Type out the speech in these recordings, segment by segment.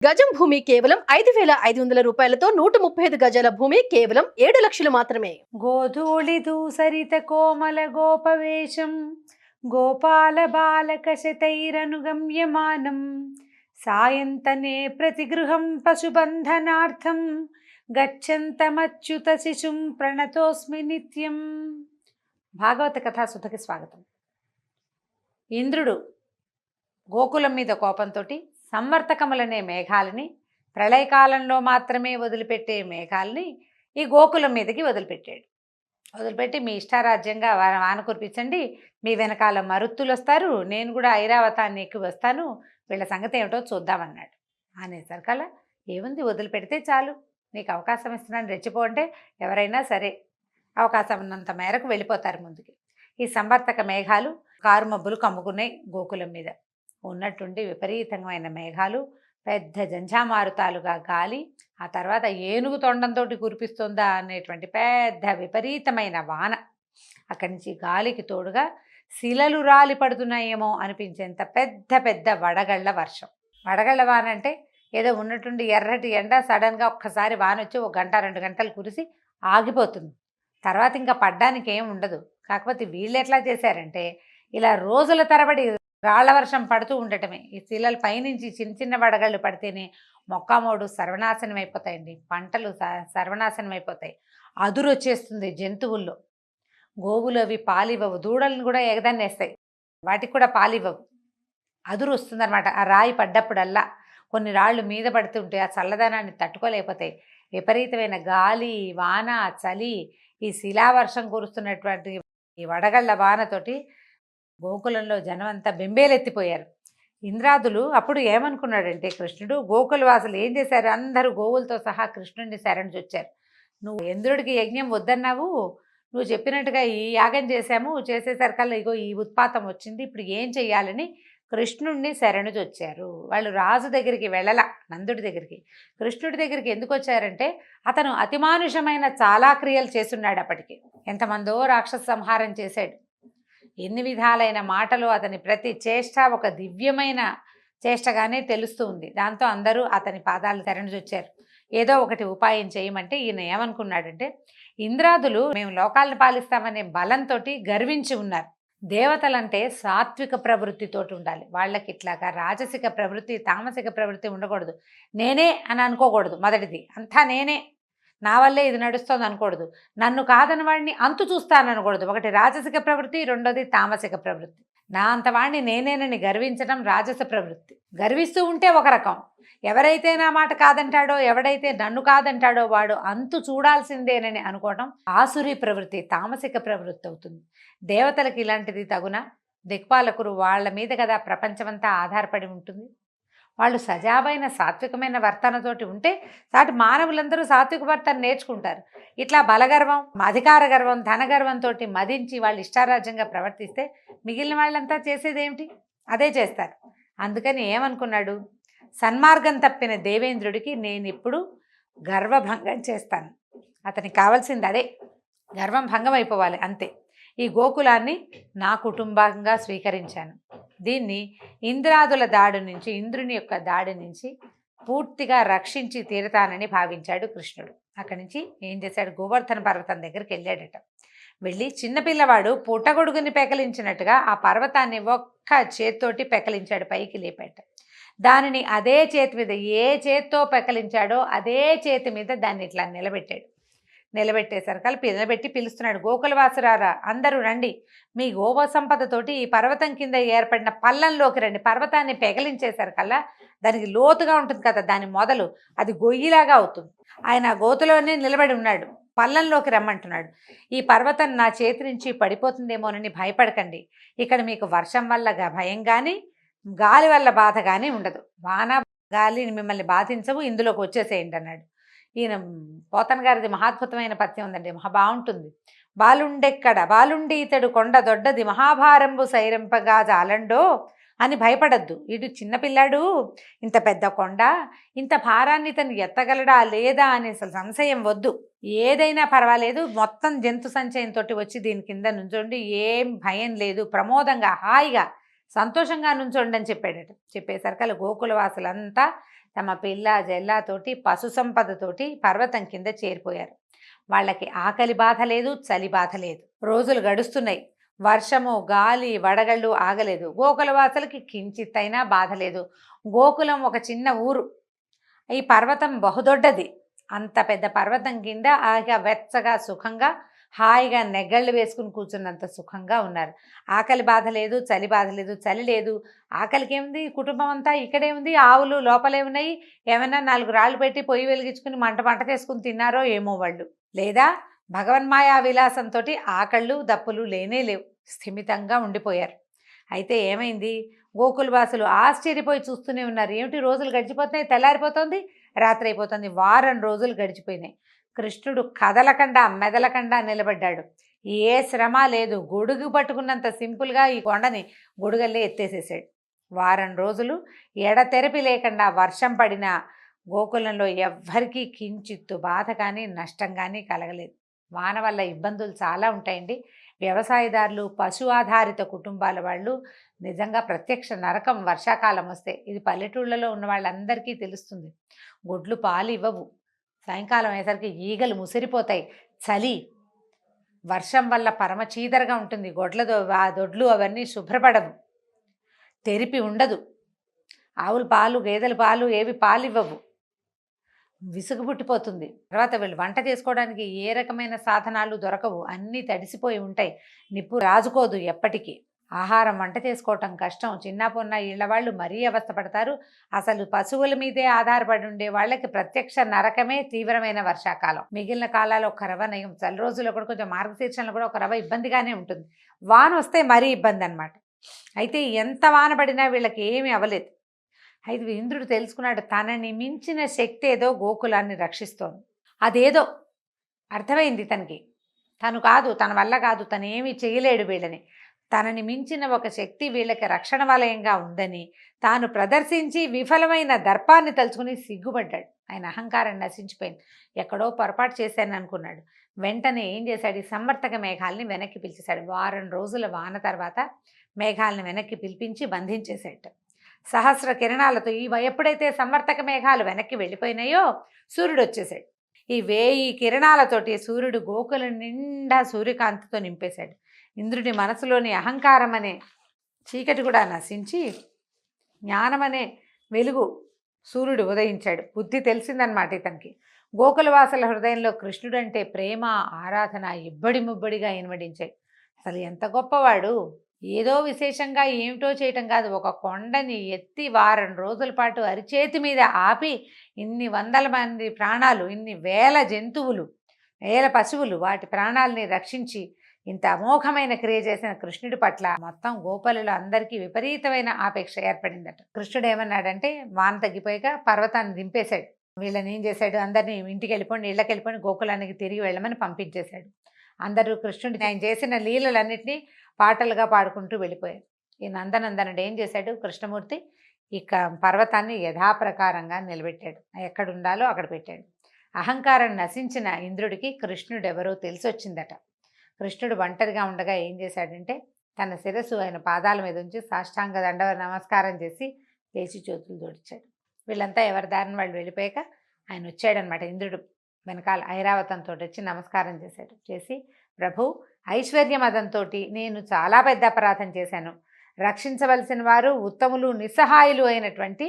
గజం భూమి కేవలం 5,500 రూపాయలతో 135 గజాల భూమి కేవలం 7 లక్షలు మాత్రమే. గోధూళి దూసరిత కోమల గోపవేశం గోపాల బాలక శతైరనుగమ్యమానం సాయంతనే ప్రతిగృహం పశుబంధనార్థం గచ్చంతమచ్యుత శిశుం ప్రణతోస్మి నిత్యం. భాగవత కథాసుధకి స్వాగతం. ఇంద్రుడు గోకులం మీద కోపంతో సంవర్తకములనే మేఘాలని, ప్రళయకాలంలో మాత్రమే వదిలిపెట్టే మేఘాలని ఈ గోకులం మీదకి వదిలిపెట్టి మీ ఇష్టారాజ్యంగా వాన కురిపించండి, మీ వెనకాల మరుత్తులు వస్తారు, నేను కూడా ఐరావతాన్ని ఎక్కి వస్తాను, వీళ్ళ సంగతి ఏమిటో చూద్దామన్నాడు. అనేసరికల్లా ఏముంది, వదిలిపెడితే చాలు, నీకు అవకాశం ఇస్తున్నాను, రెచ్చిపో అంటే ఎవరైనా సరే అవకాశం ఉన్నంత మేరకు వెళ్ళిపోతారు ముందుకి. ఈ సంవర్తక మేఘాలు కారుమబ్బులు కమ్ముకున్నాయి గోకులం మీద. ఉన్నట్టుండి విపరీతమైన మేఘాలు, పెద్ద జంఝామారుతాలుగా గాలి, ఆ తర్వాత ఏనుగు తొండంతో కురిపిస్తుందా అనేటువంటి పెద్ద విపరీతమైన వాన, అక్కడి నుంచి గాలికి తోడుగా శిలలు రాలి పడుతున్నాయేమో అనిపించేంత పెద్ద పెద్ద వడగళ్ల వర్షం. వడగళ్ల వాన అంటే ఏదో ఉన్నట్టుండి ఎర్రటి ఎండ సడన్గా ఒక్కసారి వాన వచ్చి 1 గంట 2 గంటలు కురిసి ఆగిపోతుంది, తర్వాత ఇంకా పడ్డానికి ఏం ఉండదు. కాకపోతే వీళ్ళు ఎట్లా చేశారంటే ఇలా రోజుల తరబడి రాళ్ల వర్షం పడుతూ ఉండటమే. ఈ శిలల పైనుంచి చిన్న చిన్న వడగళ్ళు పడితేనే మొక్కమోడు సర్వనాశనం అయిపోతాయండి, పంటలు సర్వనాశనం అయిపోతాయి, అదురు వచ్చేస్తుంది జంతువుల్లో. గోవులు అవి పాలివ్వవు, దూడలను కూడా ఎగదన్నేస్తాయి, వాటికి కూడా పాలివ్వవు, అదురు వస్తుందన్నమాట. ఆ రాయి పడ్డప్పుడల్లా కొన్ని రాళ్ళు మీద పడుతుంటే ఆ చల్లదనాన్ని తట్టుకోలేకపోతాయి. విపరీతమైన గాలి, వాన, చలి, ఈ శిలావర్షం కురుస్తున్నటువంటి ఈ వడగళ్ళ వానతోటి గోకులంలో జనం అంతా బెంబేలెత్తిపోయారు. ఇంద్రాదులు అప్పుడు ఏమనుకున్నాడంటే, కృష్ణుడు గోకుల వాసులు ఏం చేశారు, అందరూ గోవులతో సహా కృష్ణుడిని శరణుజొచ్చారు. నువ్వు ఇంద్రుడికి యజ్ఞం వద్దన్నావు, నువ్వు చెప్పినట్టుగా ఈ యాగం చేసేసరికల్లా ఇగో ఈ ఉత్పాతం వచ్చింది, ఇప్పుడు ఏం చెయ్యాలని కృష్ణుడిని శరణుజొచ్చారు. వాళ్ళు రాజు దగ్గరికి వెళ్ళల, నందుడి దగ్గరికి. కృష్ణుడి దగ్గరికి ఎందుకు వచ్చారంటే అతను అతిమానుషమైన చాలా క్రియలు చేస్తున్నాడు. అప్పటికి ఎంతమందో రాక్షస సంహారం చేశాడు, ఎన్ని విధాలైన మాటలు, అతని ప్రతి చేష్ట ఒక దివ్యమైన చేష్టగానే తెలుస్తూ ఉంది. దాంతో అందరూ అతని పాదాలు శరణుజొచ్చారు. ఏదో ఒకటి ఉపాయం చేయమంటే ఈయన ఏమనుకున్నాడంటే, ఇంద్రాదులు మేము లోకాలను పాలిస్తామనే బలంతో గర్వించి ఉన్నారు. దేవతలంటే సాత్విక ప్రవృత్తితోటి ఉండాలి, వాళ్ళకి ఇట్లాగా రాజసిక ప్రవృత్తి, తామసిక ప్రవృత్తి ఉండకూడదు. నేనే అని అనుకోకూడదు. మొదటిది, అంతా నేనే, నా వల్లే ఇది నడుస్తుంది అనకూడదు. నన్ను కాదని వాడిని అంతు చూస్తాను అనకూడదు. ఒకటి రాజసిక ప్రవృత్తి, రెండోది తామసిక ప్రవృత్తి. నా అంత వాడిని నేనేనని గర్వించడం రాజస ప్రవృత్తి. గర్విస్తూ ఉంటే ఒక రకం, ఎవరైతే నా మాట కాదంటాడో, ఎవడైతే నన్ను కాదంటాడో వాడు అంతు చూడాల్సిందేనని అనుకోవడం ఆసురీ ప్రవృత్తి, తామసిక ప్రవృత్తి అవుతుంది. దేవతలకు ఇలాంటిది తగునా? దిక్పాలకులు వాళ్ళ మీద కదా ప్రపంచమంతా ఆధారపడి ఉంటుంది. వాళ్ళు సజావైన సాత్వికమైన వర్తనతోటి ఉంటే సాటి మానవులందరూ సాత్విక వర్తన నేర్చుకుంటారు. ఇట్లా బలగర్వం, అధికార గర్వం, ధనగర్వంతో మదించి వాళ్ళు ఇష్టారాజ్యంగా ప్రవర్తిస్తే మిగిలిన వాళ్ళంతా చేసేదేమిటి? అదే చేస్తారు. అందుకని ఏమనుకున్నాడు, సన్మార్గం తప్పిన దేవేంద్రుడికి నేను ఇప్పుడు గర్వభంగం చేస్తాను. అతనికి కావాల్సింది అదే, గర్వం భంగం అయిపోవాలి అంతే. ఈ గోకులాన్ని నా కుటుంబంగా స్వీకరించాను, దీన్ని ఇంద్రాదుల దాడి నుంచి, ఇంద్రుని యొక్క దాడి నుంచి పూర్తిగా రక్షించి తీరుతానని భావించాడు కృష్ణుడు. అక్కడి నుంచి ఏం చేశాడు, గోవర్ధన పర్వతం దగ్గరికి వెళ్ళాడట. వెళ్ళి చిన్నపిల్లవాడు పుట్టగొడుగుని పెకలించినట్టుగా ఆ పర్వతాన్ని ఒక్క చేత్తోటి పెకలించాడు, పైకి లేపాట. దానిని అదే చేతి మీద, ఏ చేత్తో పెకలించాడో అదే చేతి మీద దాన్ని ఇట్లా నిలబెట్టేసరికి నిలబెట్టి పిలుస్తున్నాడు, గోకులవాసురారా అందరూ రండి, మీ గోవ సంపదతోటి ఈ పర్వతం కింద ఏర్పడిన పల్లంలోకి రండి. పర్వతాన్ని పెకలించేసరికల్లా దానికి లోతుగా ఉంటుంది కదా, దాని మొదలు అది గొయ్యిలాగా అవుతుంది. ఆయన గోతులోనే నిలబడి ఉన్నాడు, పల్లంలోకి రమ్మంటున్నాడు. ఈ పర్వతం నా చేతి నుంచి పడిపోతుందేమోనని భయపడకండి, ఇక్కడ మీకు వర్షం వల్ల భయం కానీ గాలి వల్ల బాధ కానీ ఉండదు, వాన గాలి మిమ్మల్ని బాధించవు, ఇందులోకి వచ్చేసేయండి అన్నాడు. ఈయన పోతన గారిది మహాద్భుతమైన పద్యం ఉందండి, మహా బాగుంటుంది. బాలుండి ఇతడు కొండ దొడ్డది మహాభారంబు సైరింపగా జాలండో అని భయపడద్దు. ఇటు చిన్నపిల్లాడు, ఇంత పెద్ద కొండ, ఇంత భారాన్ని తను ఎత్తగలడా లేదా అనే సంశయం వద్దు, ఏదైనా పర్వాలేదు, మొత్తం జంతు సంచయంతో వచ్చి దీని కింద నుంచోండి, ఏం భయం లేదు, ప్రమోదంగా హాయిగా సంతోషంగా నుంచోండి అని చెప్పాడట. చెప్పేసరికి గోకుల వాసులంతా తమ పిల్ల జెల్లాతోటి పశు సంపదతోటి పర్వతం కింద చేరిపోయారు. వాళ్ళకి ఆకలి బాధ లేదు, చలి బాధ లేదు. రోజులు గడుస్తున్నాయి. వర్షము, గాలి, వడగళ్ళు ఆగలేదు. గోకులవాసులకి కించిత్తైనా బాధ లేదు. గోకులం ఒక చిన్న ఊరు. ఈ పర్వతం బహుదొడ్డది. అంత పెద్ద పర్వతం కింద ఆగా వెచ్చగా సుఖంగా హాయిగా నెగ్గళ్ళు వేసుకుని కూర్చున్నంత సుఖంగా ఉన్నారు. ఆకలి బాధ లేదు, చలి బాధ లేదు. చలి లేదు, ఆకలికి ఏముంది, కుటుంబం అంతా ఇక్కడే ఉంది. ఆవులు లోపలే ఉన్నాయి. ఏమైనా 4 రాళ్ళు పెట్టి పొయ్యి వెలిగించుకుని మంట చేసుకుని తిన్నారో ఏమో వాళ్ళు. లేదా భగవన్మాయా విలాసంతో ఆకళ్ళు దప్పులు లేనే లేవు, స్థిమితంగా ఉండిపోయారు. అయితే ఏమైంది, గోకులవాసులు ఆశ్చర్యపోయి చూస్తూనే ఉన్నారు. ఏమిటి రోజులు గడిచిపోతున్నాయి, తెల్లారిపోతుంది, రాత్రి అయిపోతుంది. వారం రోజులు గడిచిపోయినాయి. కృష్ణుడు కదలకుండా మెదలకుండా నిలబడ్డాడు. ఏ శ్రమ లేదు. గొడుగు పట్టుకున్నంత సింపుల్గా ఈ కొండని గొడుగల్లే ఎత్తేసేసాడు. వారం రోజులు ఎడతెరపి లేకుండా వర్షం పడినా గోకులంలో ఎవ్వరికీ కించిత్తు బాధ కానీ నష్టం కానీ కలగలేదు. వాన వల్ల ఇబ్బందులు చాలా ఉంటాయండి. వ్యవసాయదారులు, పశు ఆధారిత కుటుంబాల వాళ్ళు నిజంగా ప్రత్యక్ష నరకం వర్షాకాలం వస్తే. ఇది పల్లెటూళ్ళలో ఉన్న వాళ్ళందరికీ తెలుస్తుంది. గొడ్లు పాలు ఇవ్వవు. సాయంకాలం అయ్యేసరికి ఈగలు ముసిరిపోతాయి. చలి, వర్షం వల్ల పరమ చీదరగా ఉంటుంది. ఆ దొడ్లు అవన్నీ శుభ్రపడవు, తెరిపి ఉండదు. ఆవుల పాలు, గేదెల పాలు ఏవి పాలు ఇవ్వవు. విసుగు పుట్టిపోతుంది. తర్వాత వీళ్ళు వంట చేసుకోవడానికి ఏ రకమైన సాధనాలు దొరకవు. అన్నీ తడిసిపోయి ఉంటాయి. నిప్పు రాజుకోదు ఎప్పటికీ. ఆహారం వంట చేసుకోవటం కష్టం. చిన్న పొన్న ఇళ్ల వాళ్ళు మరీ అవస్థ పడతారు. అసలు పశువుల మీదే ఆధారపడి ఉండే వాళ్ళకి ప్రత్యక్ష నరకమే తీవ్రమైన వర్షాకాలం. మిగిలిన కాలాలు ఒక రవ నయం. చలి రోజుల్లో కూడా కొంచెం మార్గశీర్షంలో కూడా ఒక రవ ఇబ్బందిగానే ఉంటుంది. వాన వస్తే మరీ ఇబ్బంది అనమాట. అయితే ఎంత వాన పడినా వీళ్ళకి ఏమీ అవ్వలేదు. అయితే ఇంద్రుడు తెలుసుకున్నాడు, తనని మించిన శక్తి ఏదో గోకులాన్ని రక్షిస్తోంది. అదేదో అర్థమైంది తనకి. తను కాదు, తన వల్ల కాదు, తను ఏమీ చేయలేడు వీళ్ళని. తనని మించిన ఒక శక్తి వీళ్ళకి రక్షణ వలయంగా ఉందని తాను ప్రదర్శించి విఫలమైన దర్పాన్ని తలుచుకుని సిగ్గుపడ్డాడు. ఆయన అహంకారం నశించిపోయింది. ఎక్కడో పొరపాటు చేశాను అనుకున్నాడు. వెంటనే ఏం చేశాడు, ఈ సంవర్తక మేఘాలని వెనక్కి పిలిచేశాడు. వారం రోజుల వాన తర్వాత మేఘాలను వెనక్కి పిలిపించి బంధించేశాడు. సహస్ర కిరణాలతో ఎప్పుడైతే సంవర్తక మేఘాలు వెనక్కి వెళ్ళిపోయినాయో సూర్యుడు వచ్చేసాడు. ఈ 1000 కిరణాలతోటి సూర్యుడు గోకుల నిండా సూర్యకాంతితో నింపేశాడు. ఇంద్రుడి మనసులోని అహంకారం అనే చీకటి కూడా నశించి జ్ఞానమనే వెలుగు సూర్యుడు ఉదయించాడు. బుద్ధి తెలిసిందనమాట ఇతనికి. గోకులవాసుల హృదయంలో కృష్ణుడంటే ప్రేమ, ఆరాధన ఇబ్బడి ముబ్బడిగా ఇనుమడించాయి. అసలు ఎంత గొప్పవాడు! ఏదో విశేషంగా ఏమిటో చేయటం కాదు, ఒక కొండని ఎత్తి వారం రోజుల పాటు అరిచేతి మీద ఆపి ఇన్ని వందల మంది ప్రాణాలు, ఇన్ని వేల జంతువులు, వేల పశువులు, వాటి ప్రాణాలని రక్షించి ఇంత అమోఘమైన క్రియ చేసిన కృష్ణుడి పట్ల మొత్తం గోపాలులు అందరికీ విపరీతమైన ఆపేక్ష ఏర్పడిందట. కృష్ణుడు ఏమన్నాడంటే, వాన తగ్గిపోయాక పర్వతాన్ని దింపేశాడు. వీళ్ళని ఏం చేశాడు, అందరినీ ఇంటికి వెళ్ళిపోండి, ఇళ్ళకి వెళ్ళిపోండి, గోకులానికి తిరిగి వెళ్ళమని పంపించేశాడు. అందరూ కృష్ణుడి ఆయన చేసిన లీలలన్నింటినీ పాటలుగా పాడుకుంటూ వెళ్ళిపోయారు. ఈ నందనందనుడు ఏం చేశాడు, కృష్ణమూర్తి ఇక పర్వతాన్ని యథాప్రకారంగా నిలబెట్టాడు. ఎక్కడ ఉండాలో అక్కడ పెట్టాడు. అహంకారం నశించిన ఇంద్రుడికి కృష్ణుడు ఎవరో తెలిసొచ్చిందట. కృష్ణుడు ఒంటరిగా ఉండగా ఏం చేశాడంటే, తన శిరస్సు ఆయన పాదాల మీద ఉంచి సాష్టాంగ దండ నమస్కారం చేసి లేచి చేతులు జోడించాడు. వీళ్ళంతా ఎవరి దారిని వాళ్ళు వెళ్ళిపోయాక ఆయన వచ్చాడనమాట. ఇంద్రుడు వెనకాల ఐరావతంతో వచ్చి నమస్కారం చేశాడు. చేసి, ప్రభు, ఐశ్వర్య మదంతో నేను చాలా పెద్ద అపరాధం చేశాను. రక్షించవలసిన వారు ఉత్తములు, నిస్సహాయులు అయినటువంటి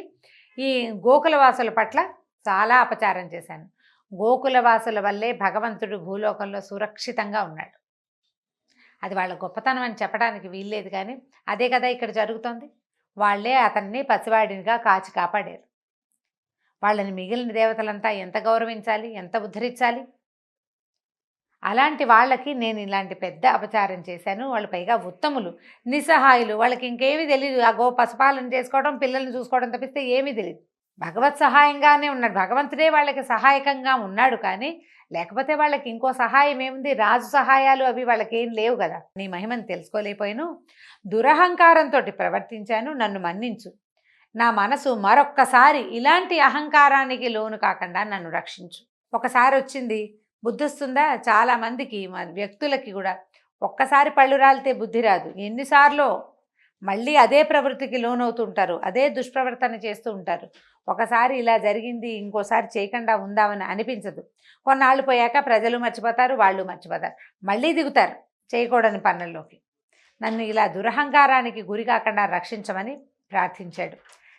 ఈ గోకులవాసుల పట్ల చాలా అపచారం చేశాను. గోకులవాసుల వల్లే భగవంతుడు భూలోకంలో సురక్షితంగా ఉన్నాడు. అది వాళ్ళ గొప్పతనం అని చెప్పడానికి వీల్లేదు, కానీ అదే కదా ఇక్కడ జరుగుతోంది. వాళ్ళే అతన్ని పసివాడినిగా కాచి కాపాడారు. వాళ్ళని మిగిలిన దేవతలంతా ఎంత గౌరవించాలి, ఎంత ఉద్ధరించాలి. అలాంటి వాళ్ళకి నేను ఇలాంటి పెద్ద అపచారం చేశాను. వాళ్ళు పైగా ఉత్తములు, నిస్సహాయులు, వాళ్ళకి ఇంకేమీ తెలియదు. ఆ పశుపాలన చేసుకోవడం, పిల్లల్ని చూసుకోవడం తప్పిస్తే ఏమీ తెలియదు. భగవత్ సహాయంగానే ఉన్నాడు, భగవంతుడే వాళ్ళకి సహాయకంగా ఉన్నాడు. కానీ లేకపోతే వాళ్ళకి ఇంకో సహాయం ఏముంది, రాజు సహాయాలు అవి వాళ్ళకి ఏం లేవు కదా. నీ మహిమను తెలుసుకోలేకపోయాను, దురహంకారంతో ప్రవర్తించాను, నన్ను మన్నించు. నా మనసు మరొక్కసారి ఇలాంటి అహంకారానికి లోను కాకుండా నన్ను రక్షించు. ఒకసారి వచ్చింది, బుద్ధి వస్తుందా? చాలామందికి, వ్యక్తులకి కూడా ఒక్కసారి పళ్ళు రాలితే బుద్ధి రాదు. ఎన్నిసార్లు మళ్ళీ అదే ప్రవృత్తికి లోనవుతుంటారు, అదే దుష్ప్రవర్తన చేస్తూ ఉంటారు. ఒకసారి ఇలా జరిగింది ఇంకోసారి చేయకుండా ఉందామని అనిపించదు. కొన్నాళ్ళు పోయాక ప్రజలు మర్చిపోతారు, వాళ్ళు మర్చిపోతారు, మళ్ళీ దిగుతారు చేయకూడని పనుల్లోకి. నన్ను ఇలా దురహంకారానికి గురి కాకుండా రక్షించమని ప్రార్థించాడు.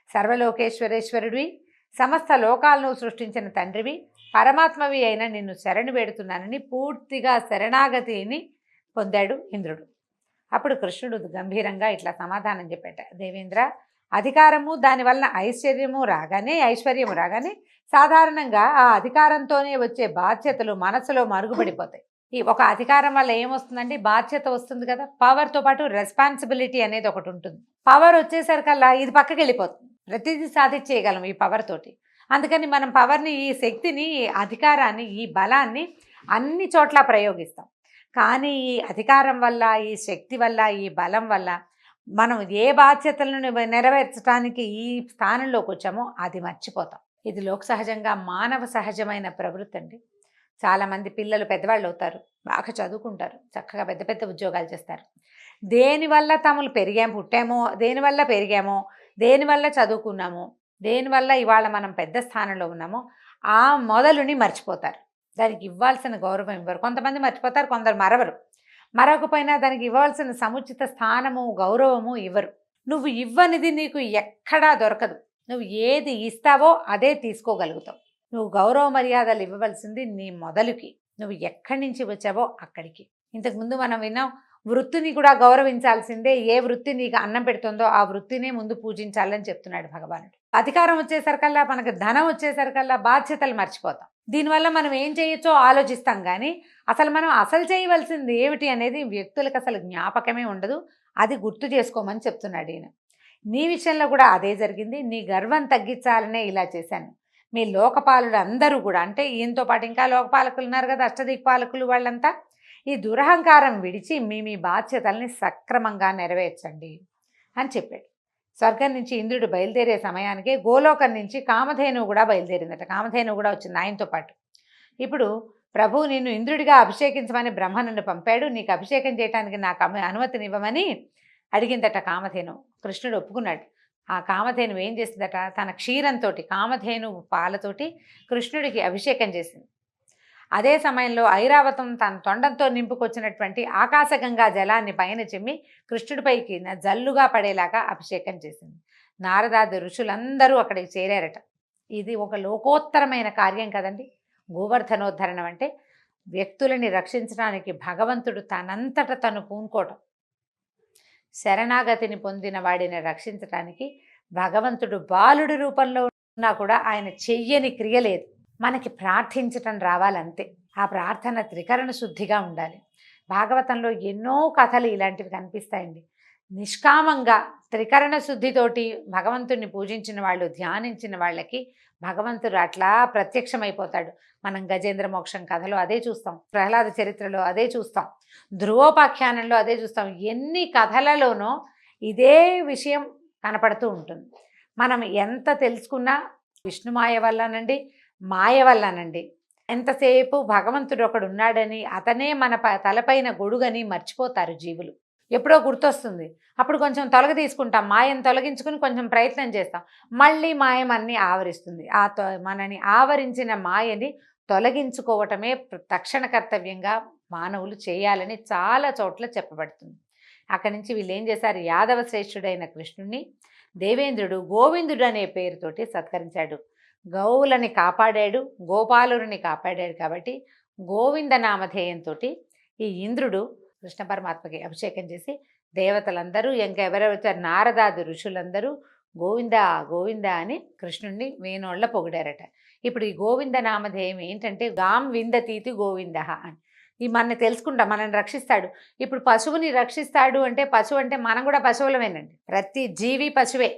సర్వలోకేశ్వరేశ్వరుడివి, సమస్త లోకాలను సృష్టించిన తండ్రివి, పరమాత్మవి అయిన నిన్ను శరణు వేడుతున్నానని పూర్తిగా శరణాగతిని పొందాడు ఇంద్రుడు. అప్పుడు కృష్ణుడు గంభీరంగా ఇట్లా సమాధానం చెప్పాట, దేవేంద్ర, అధికారము దానివలన ఐశ్వర్యము రాగానే సాధారణంగా ఆ అధికారంతోనే వచ్చే బాధ్యతలు మనసులో మరుగుపడిపోతాయి. ఈ ఒక అధికారం వల్ల ఏమొస్తుందండి, బాధ్యత వస్తుంది కదా, పవర్తో పాటు రెస్పాన్సిబిలిటీ అనేది ఒకటి ఉంటుంది. పవర్ వచ్చేసరికల్లా ఇది పక్కకి వెళ్ళిపోతుంది, ప్రతిదీ సాధించేయగలం ఈ పవర్ తోటి. అందుకని మనం పవర్ని, ఈ శక్తిని, ఈ అధికారాన్ని, ఈ బలాన్ని అన్ని చోట్ల ప్రయోగిస్తాం. కానీ ఈ అధికారం వల్ల, ఈ శక్తి వల్ల, ఈ బలం వల్ల మనం ఏ బాధ్యతలను నెరవేర్చడానికి ఈ స్థానంలోకి వచ్చామో అది మర్చిపోతాం. ఇది లోక సహజంగా మానవ సహజమైన ప్రవృత్తి అండి. చాలామంది పిల్లలు పెద్దవాళ్ళు అవుతారు, బాగా చదువుకుంటారు, చక్కగా పెద్ద పెద్ద ఉద్యోగాలు చేస్తారు. దేనివల్ల పుట్టామో, దేనివల్ల పెరిగామో, దేనివల్ల చదువుకున్నామో, దేనివల్ల ఇవాళ మనం పెద్ద స్థానంలో ఉన్నామో ఆ మొదలుని మర్చిపోతారు. దానికి ఇవ్వాల్సిన గౌరవం ఇవ్వరు. కొంతమంది మర్చిపోతారు, కొందరు మరొకపోయినా దానికి ఇవ్వాల్సిన సముచిత స్థానము, గౌరవము ఇవ్వరు. నువ్వు ఇవ్వనిది నీకు ఎక్కడా దొరకదు. నువ్వు ఏది ఇస్తావో అదే తీసుకోగలుగుతావు. నువ్వు గౌరవ మర్యాదలు ఇవ్వవలసింది నీ మొదలుకి, నువ్వు ఎక్కడి నుంచి వచ్చావో అక్కడికి. ఇంతకుముందు మనం విన్నాం, వృత్తిని కూడా గౌరవించాల్సిందే. ఏ వృత్తి నీకు అన్నం పెడుతుందో ఆ వృత్తినే ముందు పూజించాలని చెప్తున్నాడు భగవానుడు. అధికారం వచ్చేసరికల్లా, మనకు ధనం వచ్చేసరికల్లా బాధ్యతలు మర్చిపోతాం. దీనివల్ల మనం ఏం చేయొచ్చో ఆలోచిస్తాం, కానీ అసలు చేయవలసింది ఏమిటి అనేది వ్యక్తులకు అసలు జ్ఞాపకమే ఉండదు. అది గుర్తు చేసుకోమని చెప్తున్నాడు ఈయన. నీ విషయంలో కూడా అదే జరిగింది. నీ గర్వం తగ్గించాలనే ఇలా చేశాను. మీ లోకపాలుడు అందరూ కూడా, అంటే ఈయనతో పాటు ఇంకా లోకపాలకులు ఉన్నారు కదా, అష్టదిక్పాలకులు, వాళ్ళంతా ఈ దురహంకారం విడిచి మీ బాధ్యతల్ని సక్రమంగా నెరవేర్చండి అని చెప్పాడు. స్వర్గం నుంచి ఇంద్రుడు బయలుదేరే సమయానికే గోలోకం నుంచి కామధేనువు కూడా బయలుదేరిందట. కామధేనువు కూడా వచ్చింది ఆయనతో పాటు. ఇప్పుడు ప్రభు నిన్ను ఇంద్రుడిగా అభిషేకించమని బ్రహ్మ నన్ను పంపాడు, నీకు అభిషేకం చేయడానికి నాకు అనుమతినివ్వమని అడిగిందట కామధేను. కృష్ణుడు ఒప్పుకున్నాడు. ఆ కామధేను ఏం చేసిందట, తన క్షీరంతో, కామధేను పాలతోటి కృష్ణుడికి అభిషేకం చేసింది. అదే సమయంలో ఐరావతం తన తొండంతో నింపుకొచ్చినటువంటి ఆకాశగంగా జలాన్ని పైన చెమ్మి కృష్ణుడిపైకి జల్లుగా పడేలాగా అభిషేకం చేసింది. నారదాది ఋషులందరూ అక్కడికి చేరారట. ఇది ఒక లోకోత్తరమైన కార్యం కదండి. గోవర్ధనోద్ధరణం అంటే వ్యక్తులని రక్షించడానికి భగవంతుడు తనంతట తను పూనుకోవటం. శరణాగతిని పొందిన వాడిని రక్షించడానికి భగవంతుడు బాలుడి రూపంలో ఉన్నా కూడా ఆయన చెయ్యని క్రియ లేదు. మనకి ప్రార్థించటం రావాలంతే. ఆ ప్రార్థన త్రికరణ శుద్ధిగా ఉండాలి. భాగవతంలో ఎన్నో కథలు ఇలాంటివి కనిపిస్తాయండి. నిష్కామంగా త్రికరణ శుద్ధితోటి భగవంతుడిని పూజించిన వాళ్ళు, ధ్యానించిన వాళ్ళకి భగవంతుడు అట్లా ప్రత్యక్షమైపోతాడు. మనం గజేంద్ర మోక్షం కథలో అదే చూస్తాం, ప్రహ్లాద చరిత్రలో అదే చూస్తాం, ధ్రువోపాఖ్యానంలో అదే చూస్తాం. ఎన్ని కథలలోనో ఇదే విషయం కనపడుతూ ఉంటుంది. మనం ఎంత తెలుసుకున్నా విష్ణుమాయ వల్లనండి, మాయ వల్లనండి, ఎంతసేపు భగవంతుడు ఒకడు ఉన్నాడని, అతనే మన తలపైన గొడుగని మర్చిపోతారు జీవులు. ఎప్పుడో గుర్తొస్తుంది, అప్పుడు కొంచెం తీసుకుంటాం, మాయను తొలగించుకుని కొంచెం ప్రయత్నం చేస్తాం, మళ్ళీ మాయమన్నీ ఆవరిస్తుంది. మనని ఆవరించిన మాయని తొలగించుకోవటమే తక్షణ కర్తవ్యంగా మానవులు చేయాలని చాలా చోట్ల చెప్పబడుతుంది. అక్కడి నుంచి వీళ్ళు ఏం చేశారు, యాదవ శ్రేష్ఠుడైన కృష్ణుణ్ణి దేవేంద్రుడు గోవిందుడు అనే పేరుతోటి సత్కరించాడు. గోవులని కాపాడాడు, గోపాలుని కాపాడాడు. కాబట్టి గోవింద నామధేయంతో ఈ ఇంద్రుడు కృష్ణ పరమాత్మకి అభిషేకం చేసి దేవతలందరూ, ఇంకా ఎవరెవరు నారదాది ఋషులందరూ గోవింద గోవింద అని కృష్ణుణ్ణి వేణోళ్ళ పొగిడారట. ఇప్పుడు ఈ గోవింద నామధేయం ఏంటంటే గాం విందతీతి గోవింద అని. ఈ మనని తెలుసుకుంటాం, మనల్ని రక్షిస్తాడు. ఇప్పుడు పశువుని రక్షిస్తాడు అంటే, పశువు అంటే మనం కూడా పశువులమేనండి. ప్రతి జీవి పశువే,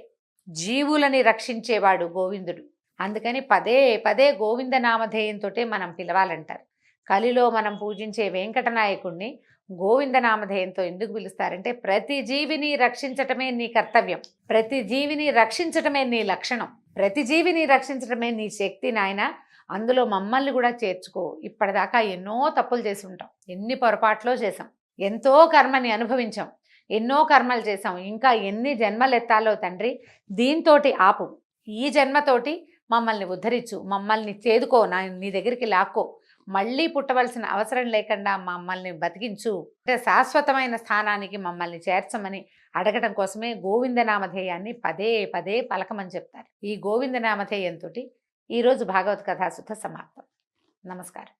జీవులని రక్షించేవాడు గోవిందుడు. అందుకని పదే పదే గోవింద నామధేయంతో మనం పిలవాలంటారు. కలిలో మనం పూజించే వెంకటనాయకుడిని గోవింద నామధేయంతో ఎందుకు పిలుస్తారంటే, ప్రతి జీవిని రక్షించటమే నీ కర్తవ్యం, ప్రతి జీవిని రక్షించటమే నీ లక్షణం, ప్రతి జీవిని రక్షించటమే నీ శక్తి నాయన. అందులో మమ్మల్ని కూడా చేర్చుకో. ఇప్పటిదాకా ఎన్నో తప్పులు చేసి ఉంటాం, ఎన్ని పొరపాట్లో చేసాం, ఎంతో కర్మని అనుభవించాం. ఎన్నో కర్మలు చేసాం, ఇంకా ఎన్ని జన్మలు ఎత్తాలో తండ్రి, దీంతోటి ఆపు, ఈ జన్మతోటి మమ్మల్ని ఉద్ధరించు, మమ్మల్ని చేదుకో, నీ దగ్గరికి లాక్కో, మళ్ళీ పుట్టవలసిన అవసరం లేకుండా మమ్మల్ని బతికించు, అంటే శాశ్వతమైన స్థానానికి మమ్మల్ని చేర్చమని అడగటం కోసమే గోవిందనామధేయాన్ని పదే పదే పలకమని చెప్తారు. ఈ గోవిందనామధేయంతో ఈరోజు భాగవత కథాసుధ సమాప్తం. నమస్కారం.